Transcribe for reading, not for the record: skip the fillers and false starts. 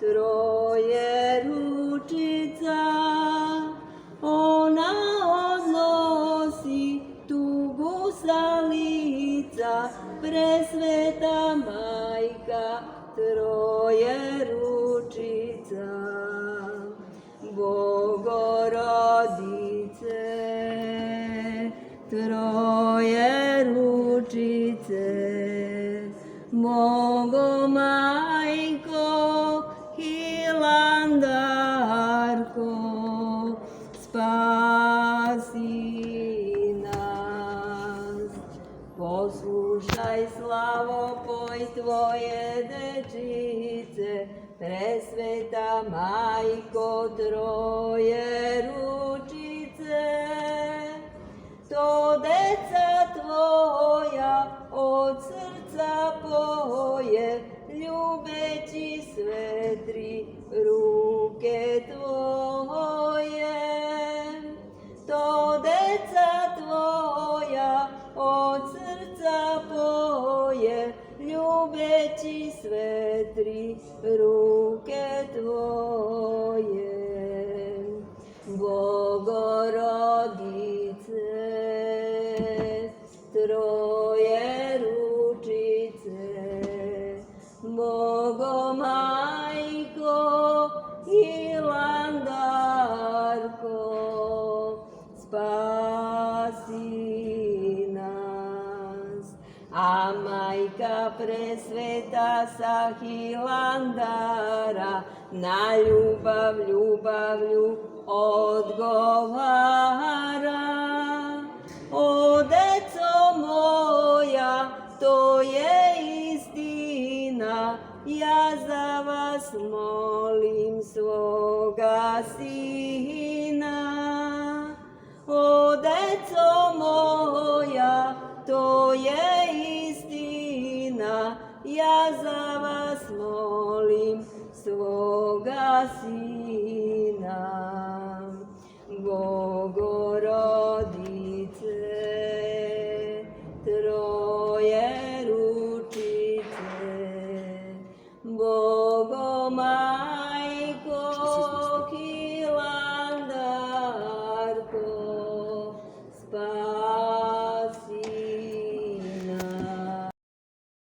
Troje ručica, ona odnosi tugu sa lica, presveta majka, troje ručica. Bogorodice, troje ručice, mogo majko, Hilandarko, spasi nas. Poslušaj, slavopoj tvoje dečice, presveta majko, troje ručice. To deca tvoja od srca poje, ljubeći sve tri ruke tvoje. To deca tvoja od srca poje, ljubeći sve tri ruke tvoje. Bogorodice, troje ručice, mogo majko, Hilandarko, spasi nas. A majka presveta sa Hilandara na ljubav ljubavlju odgovara. O deco moja, to je istina, ja za vas molim svoga sina. O deco moja, to je istina, ja za vas molim svoga sina.